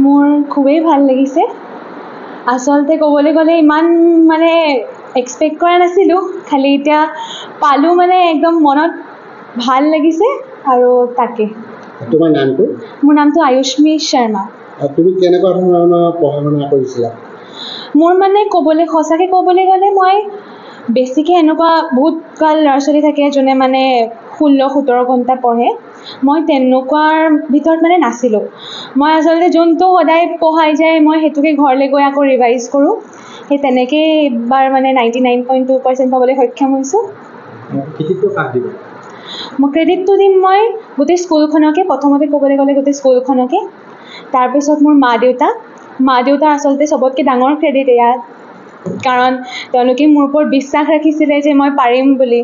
মোৰ খুবেই ভাল লাগিছে আচলতে ক'বলৈ গ'লে ইমান মানে এক্সপেক্ট কৰা নাছিলোঁ খালি এতিয়া পালোঁ মানে একদম মনত ভাল লাগিছে আৰু তাকে তোমাৰ নামটো মোৰ নামটো আয়ুষ্মী শৰ্মা তুমি কেনেকুৱা ধৰণৰ পঢ়া শুনা কৰিছিলা মোৰ মানে সঁচাকৈ ক'বলৈ গ'লে মই বেছিকৈ এনেকুৱা বহুত কাল ল'ৰা ছোৱালী থাকে যোনে মানে 16-17 ঘণ্টা পঢ়ে মই তেনেকুৱাৰ ভিতৰত মানে নাছিলোঁ মই আচলতে যোনটো সদায় পঢ়াই যায় মই সেইটোকে ঘৰলৈ গৈ আকৌ ৰিভাইজ কৰোঁ সেই তেনেকেই এইবাৰ মানে 99.2% পাবলৈ সক্ষম হৈছোঁ মই ক্ৰেডিটটো দিম মই গোটেই স্কুলখনকে প্ৰথমতে ক'বলৈ গ'লে গোটেই স্কুলখনকে তাৰপিছত মোৰ মা দেউতা আচলতে চবতকৈ ডাঙৰ ক্ৰেডিট ইয়াত কাৰণ তেওঁলোকে মোৰ ওপৰত বিশ্বাস ৰাখিছিলে যে মই পাৰিম বুলি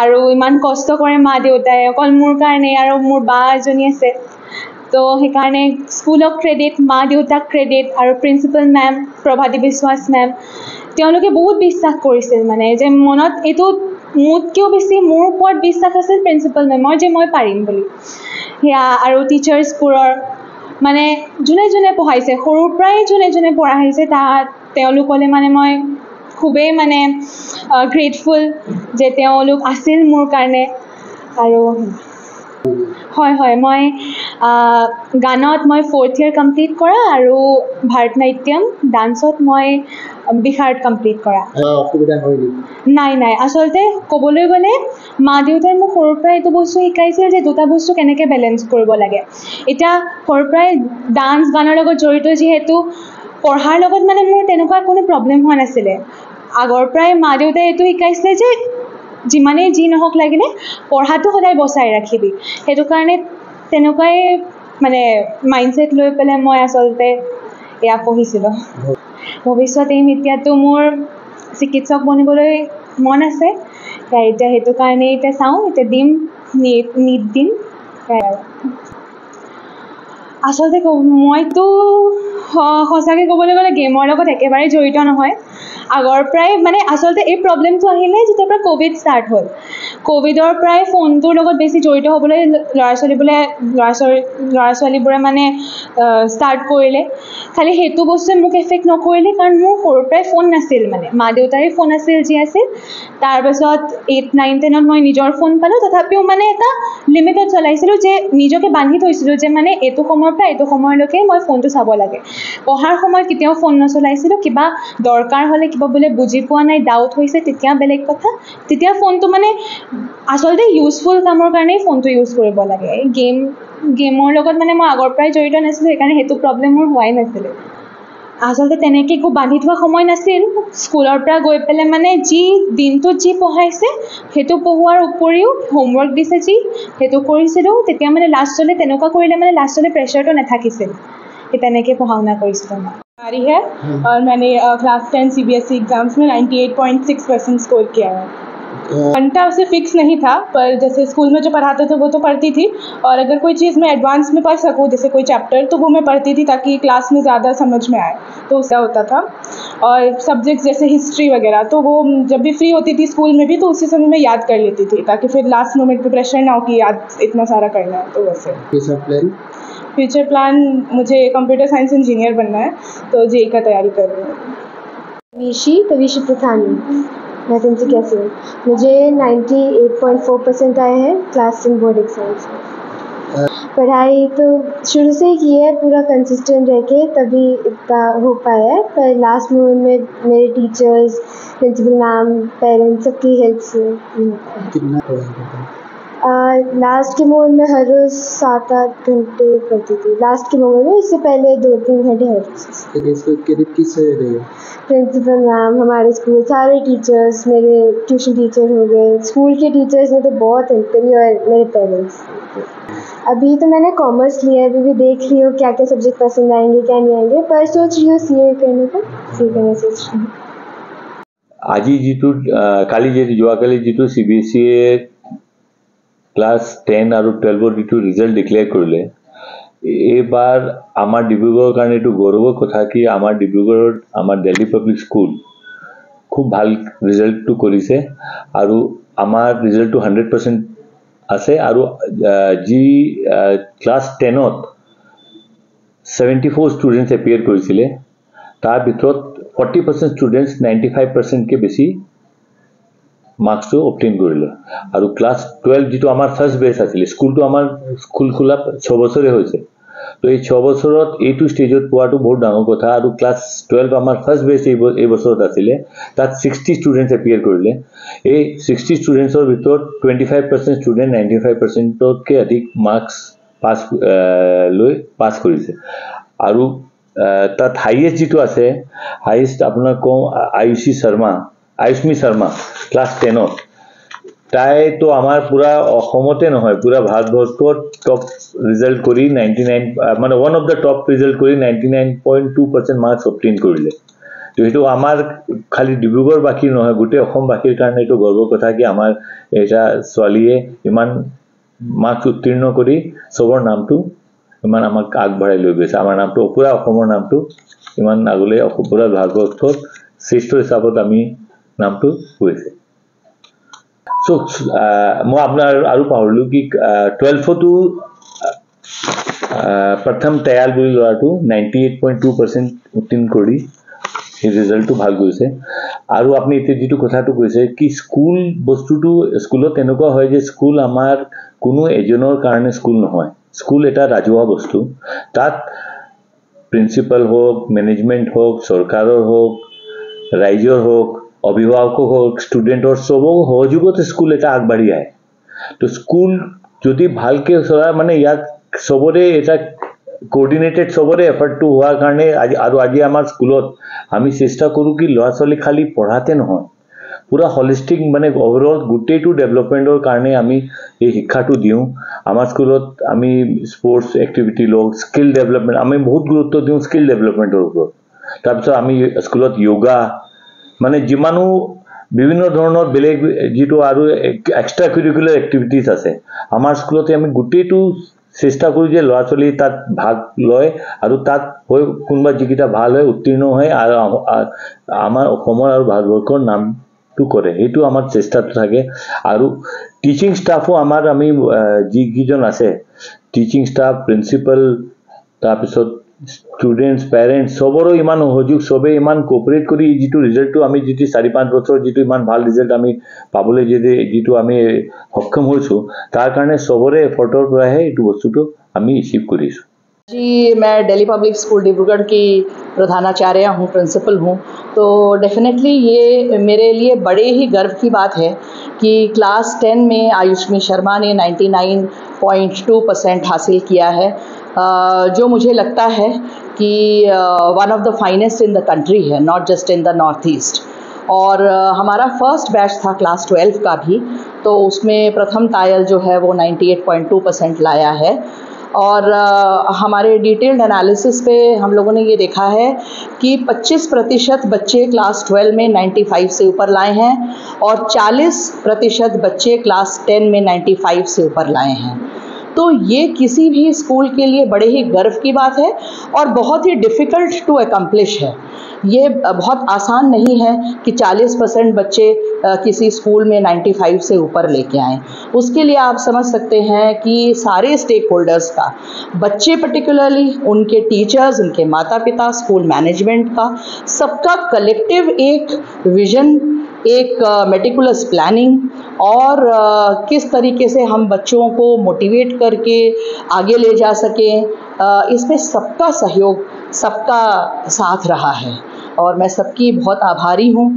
আৰু ইমান কষ্ট কৰে মা দেউতাই অকল মোৰ কাৰণে আৰু মোৰ বা এজনী আছে তো সেইকাৰণে স্কুলক ক্ৰেডিট মা দেউতাক ক্ৰেডিট আৰু প্ৰিন্সিপাল মেম প্ৰভাতী বিশ্বাস মেম তেওঁলোকে বহুত বিশ্বাস কৰিছিল মানে যে মনত এইটো মোতকৈও বেছি মোৰ ওপৰত বিশ্বাস আছিল প্ৰিন্সিপাল মেমৰ যে মই পাৰিম বুলি সেয়া আৰু টিচাৰ্ছবোৰৰ মানে যোনে পঢ়াইছে সৰুৰ পৰাই যোনে পঢ়াইছে তেওঁলোকলৈ মানে মই খুবেই মানে গ্ৰেটফুল যে তেওঁলোক আছিল মোৰ কাৰণে আৰু হয় মই গানত মই 4th year কমপ্লিট কৰা আৰু ভাৰতনাট্যম ডান্সত মই বিশাৰদ কমপ্লিট কৰা অসুবিধা হয় নাই আচলতে ক'বলৈ গ'লে মা দেউতাই মোক সৰুৰ পৰাই এইটো বস্তু শিকাইছিল যে দুটা বস্তু কেনেকৈ বেলেঞ্চ কৰিব লাগে এতিয়া সৰুৰ পৰাই ডান্স গানৰ লগত জড়িত যিহেতু পঢ়াৰ লগত মানে মোৰ তেনেকুৱা কোনো প্ৰব্লেম হোৱা নাছিলে আগৰ পৰাই মা দেউতাই এইটো শিকাইছিলে যে যিমানেই যি নহওক লাগিলে পঢ়াটো সদায় বচাই ৰাখিবি সেইটো কাৰণে তেনেকুৱাই মানে মাইণ্ডছেট লৈ পেলাই মই আচলতে এয়া পঢ়িছিলোঁ ভৱিষ্যত এতিয়াতো মোৰ চিকিৎসক বনিবলৈ মন আছে এতিয়া সেইটো কাৰণে এতিয়া চাওঁ এতিয়া দিম নীট দিম আচলতে মইতো সঁচাকৈ ক'বলৈ গ'লে গেমৰ লগত একেবাৰে জড়িত নহয় আগৰ পৰাই মানে আচলতে এই প্ৰব্লেমটো আহিলে যেতিয়াৰ পৰা ক'ভিড ষ্টাৰ্ট হ'ল ক'ভিডৰ পৰাই ফোনটোৰ লগত বেছি জড়িত হ'বলৈ ল'ৰা ছোৱালীবোৰে মানে ষ্টাৰ্ট কৰিলে খালি সেইটো বস্তুৱে মোক এফেক্ট নকৰিলে কাৰণ মোৰ সৰুৰ পৰাই ফোন নাছিল মানে মা দেউতাৰে ফোন আছিল যি আছিল তাৰপাছত 8, 9, 10ত মই নিজৰ ফোন পালোঁ তথাপিও মানে এটা লিমিটত চলাইছিলোঁ যে নিজকে বান্ধি থৈছিলোঁ যে মানে এইটো সময়ৰ পৰা এইটো সময়লৈকে মই ফোনটো চাব লাগে পঢ়াৰ সময়ত কেতিয়াও ফোন নচলাইছিলোঁ কিবা দৰকাৰ হ'লে কিবা বোলে বুজি পোৱা নাই ডাউট হৈছে তেতিয়া বেলেগ কথা তেতিয়া ফোনটো মানে আচলতে ইউজফুল কামৰ কাৰণেই ফোনটো ইউজ কৰিব লাগে গেমৰ লগত মানে মই আগৰ পৰাই জড়িত নাছিলোঁ সেইকাৰণে সেইটো প্ৰব্লেম মোৰ হোৱাই নাছিলে আচলতে তেনেকৈ একো বান্ধি থোৱা সময় নাছিল স্কুলৰ পৰা গৈ পেলাই মানে দিনটোত যি পঢ়াইছে সেইটো পঢ়োৱাৰ উপৰিও হোমৱৰ্ক দিছে সেইটো কৰিছিলোঁ তেতিয়া মানে লাষ্টলৈ তেনেকুৱা কৰিলে মানে লাষ্টলৈ প্ৰেছাৰটো নাথাকিছিল সেই তেনেকৈ পঢ়া শুনা কৰিছিলোঁ মই हमारी है और मैंने क्लास 10 CBSE एग्जाम्स में 98.6% स्कोर किया है घंटा उसे फिक्स नहीं था पर जैसे स्कूल में जो पढ़ाते थे वो तो पढ़ती थी और अगर कोई चीज़ मैं एडवांस में पढ़ सकूँ जैसे कोई चैप्टर तो वो मैं पढ़ती थी ताकि क्लास में ज़्यादा समझ में आए तो उसका होता था और सब्जेक्ट्स जैसे हिस्ट्री वगैरह तो वो जब भी फ्री होती थी स्कूल में भी तो उसी समय मैं याद कर लेती थी ताकि फिर लास्ट मोमेंट पे प्रेशर ना हो कि याद इतना सारा करना है तो वैसे फ्यूचर प्लान मुझे कंप्यूटर साइंस इंजीनियर बनना है तो जेई का तैयारी कर रही हूँ तविशी प्रथानी मैं तुमसे कैसे हूँ मुझे 98.4% आए हैं क्लास 10 बोर्ड एग्जाम्स में पढ़ाई तो शुरू से ही की है पूरा कंसिस्टेंट रह के तभी इतना हो पाया है पर लास्ट मोमेंट में मेरे टीचर्स प्रिंसिपल मैम पेरेंट्स सबकी हेल्प से लास्ट के मोमेंट में हर रोज़ 7-8 घंटे पढ़ती थी लास्ट के मोमेंट में इससे पहले 2-3 घंटे हर प्रिंसिपल मैम हमारे स्कूल सारे टीचर्स मेरे ट्यूशन टीचर हो गए स्कूल के टीचर्स ने तो बहुत हेल्प करी और मेरे पेरेंट्स अभी तो मैंने कॉमर्स लिया है अभी भी देख रही हूँ क्या क्या सब्जेक्ट पसंद आएंगे क्या नहीं आएंगे पर सोच रही हूँ CA करने का CA करना सोच रही हूँ আজি যেটো কালি যোৱাকালি যেটো CBSE ক্লাছ 10 আৰু 12 যেটো ৰিজাল্ট ডিক্লেয়াৰ কৰিলে এইবাৰ আমাৰ ডিব্ৰুগড়ৰ কাৰণে এইটো গৌৰৱৰ কথা কি আমাৰ ডিব্ৰুগড়ত আমাৰ দিল্লী পাব্লিক স্কুল খুব ভাল ৰিজাল্টটো কৰিছে আৰু আমাৰ ৰিজাল্টটো 100% আছে আৰু যি ক্লাছ 10ত 74 ষ্টুডেণ্টছ এপিয়াৰ কৰিছিলে তাৰ ভিতৰত 40% ষ্টুডেণ্টছ 95%কে বেছি মাৰ্কসটো অবটেইন কৰিলে আৰু ক্লাছ 12 যেটো আমাৰ ফাৰ্স্ট বেচ আছিল স্কুলটো আমাৰ স্কুল খোলা 6 বছৰে হৈছে তো এই 6 বছৰত এইটো ষ্টেজত পোৱাটো বহুত ডাঙৰ কথা আৰু ক্লাছ 12 আমাৰ ফাৰ্স্ট বেচ এই বছৰত আছিল তাত 60 ষ্টুডেণ্টছ এপিয়াৰ কৰিলে এই 60 ষ্টুডেণ্টছৰ ভিতৰত 25% ষ্টুডেণ্ট 95%তকৈ অধিক মাৰ্কস পাস কৰিছে আৰু তাত হাইয়েষ্ট যেটো আছে হাইয়েষ্ট আপোনাৰ কম আয়ুষ্মি শৰ্মা ক্লাছ 10ত তাই তো আমাৰ পুৰা অসমতে নহয় পুৰা ভাৰতবৰ্ষত টপ ৰিজাল্ট কৰি 99 মানে one of the top result কৰি 99.2% মাৰ্কস অবটেইন কৰিলে তো এটো আমাৰ খালি ডিব্ৰুগড় বাকি নহয় গোটে অসম বাকিৰ কাৰণে এটো গৰ্বৰ কথা কি আমাৰ এটা ছোৱালীয়ে ইমান মাৰ্কস উত্তীৰ্ণ কৰি সবৰ নামটো ইমান আমাক আগবঢ়াই লৈ গৈছে আমাৰ নামটো পুৰা অসমৰ নামটো ইমান আগলৈ পুৰা ভাৰতবৰ্ষত শ্ৰেষ্ঠ হিচাপত আমি নামটো কৈছে সো মই আপোনাৰ আৰু পাহৰিলো কি 12টো প্ৰথম তৈয়াৰ বুলি লোৱাটো 98.2% উত্তীৰ্ণ কৰি এই ৰিজাল্টটো ভাল গৈছে আৰু আপুনি এতিয়া যেটো কথাটো কৈছে কি স্কুল বস্তুটো স্কুলত এনেকুৱা হয় যে স্কুল আমাৰ কোনো এজনৰ কাৰণে স্কুল নহয় স্কুল এটা ৰাজহুৱা বস্তু তাত প্ৰিন্সিপাল হোক মেনেজমেন্ট হোক চৰকাৰৰ হোক ৰাইজৰ হোক অভিভাৱক হোক ষ্টুডেন্টৰ সবক সহযোগত স্কুল এটা আগবাঢ়ি আহে তো স্কুল যদি ভালকে চলা মানে ইয়াত সবৰে এটা কোঅৰ্ডিনেটেড সবৰে এফৰ্টটো হোৱাৰ কাৰণে আজি আমাৰ স্কুলত আমি চেষ্টা কৰো কি ল'ৰা-ছোৱালী খালি পঢ়াতে নহয় পুৰা হলিস্টিক মানে ওভাৰঅল গুটেটো ডেভেলপমেন্টৰ কাৰণে আমি এই শিক্ষাটো দিও আমাৰ স্কুলত আমি স্পোৰ্টস এক্টিভিটি লগ স্কিল ডেভেলপমেন্ট আমি বহুত গুৰুত্ব দিও স্কিল ডেভেলপমেন্টৰ ওপৰত তাৰপিছত আমি স্কুলত যোগা মানে যিমানো বিভিন্ন ধৰণৰ বেলেগ যেটো আৰু এক্সট্ৰা কাৰিকুলাৰ এক্টিভিটিজ আছে আমাৰ স্কুলতে আমি গুটেটো চেষ্টা কৰো যে ল'ৰা-ছোৱালী তাত ভাগ লয় আৰু তাত কোনবা যিকিটা ভাল হয় উত্তীৰ্ণ হয় আৰু আমাৰ অসমৰ আৰু ভাৰতবৰ্ষৰ নামটো কৰে হেতু আমাৰ চেষ্টাটো থাকে আৰু টিচিং ষ্টাফো আমাৰ আমি যিকিজন আছে টিচিং ষ্টাফ প্ৰিন্সিপাল তাৰপিছত ষ্টুডেন্টস পেৰেন্টস সবৰো ইমান সহযোগ সবে ইমান কোঅপাৰেট কৰি যেটো ৰিজাল্টটো আমি যেটো 4-5 বছৰ যেটো ইমান ভাল ৰিজাল্ট আমি পাবলৈ যেটো আমি সক্ষম হৈছো তাৰ কাৰণে সবৰে এফৰ্টৰ পৰাহে এইটো বস্তুটো আমি এচিভ কৰিছো जी मैं दिल्ली पब्लिक स्कूल डिब्रूगढ़ की प्रधानाचार्य हूँ प्रिंसिपल हूँ तो डेफिनेटली ये मेरे लिए बड़े ही गर्व की बात है कि क्लास 10 में आयुष्मी शर्मा ने 99.2% हासिल किया है जो मुझे लगता है कि one of the finest in the country है not just in the north east और हमारा फर्स्ट बैच था क्लास 12 का भी तो उसमें प्रथम तायल जो है वो 98.2% लाया है और हमारे डिटेल्ड एनालिसिस पे हम लोगों ने ये देखा है कि 25% बच्चे क्लास 12 में 95 से ऊपर लाए हैं और 40% बच्चे क्लास 10 में 95 से ऊपर लाए हैं तो ये किसी भी स्कूल के लिए बड़े ही गर्व की बात है और बहुत ही डिफ़िकल्ट टू अकम्प्लिश है ये बहुत आसान नहीं है कि 40% बच्चे किसी स्कूल में 95 से ऊपर लेके आएँ उसके लिए आप समझ सकते हैं कि सारे स्टेक होल्डर्स का बच्चे पर्टिकुलरली उनके टीचर्स उनके माता पिता स्कूल मैनेजमेंट का सबका कलेक्टिव एक विज़न एक मेटिकुलस प्लानिंग और किस तरीके से हम बच्चों को मोटिवेट करके आगे ले जा सकें इसमें सबका सहयोग सबका साथ रहा है और मैं सबकी बहुत आभारी हूँ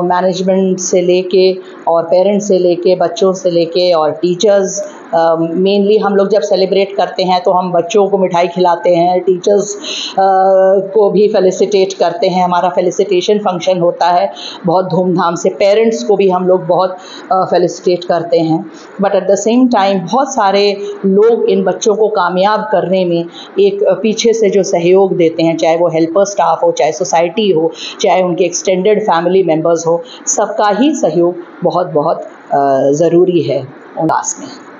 मैनेजमेंट से लेके और पेरेंट्स से लेके बच्चों से लेके और टीचर्स मेनली हम लोग जब सेलिब्रेट करते हैं तो हम बच्चों को मिठाई खिलाते हैं टीचर्स को भी फेलिसिटेट करते हैं हमारा फेलिसिटेशन फंक्शन होता है बहुत धूमधाम से पेरेंट्स को भी हम लोग बहुत फेलिसिटेट करते हैं but at the same time बहुत सारे लोग इन बच्चों को कामयाब करने में एक पीछे से जो सहयोग देते हैं चाहे वो हेल्पर स्टाफ हो चाहे सोसाइटी हो चाहे उनके एक्सटेंडेड फैमिली मेम्बर्स हो सबका ही सहयोग बहुत बहुत ज़रूरी है क्लास में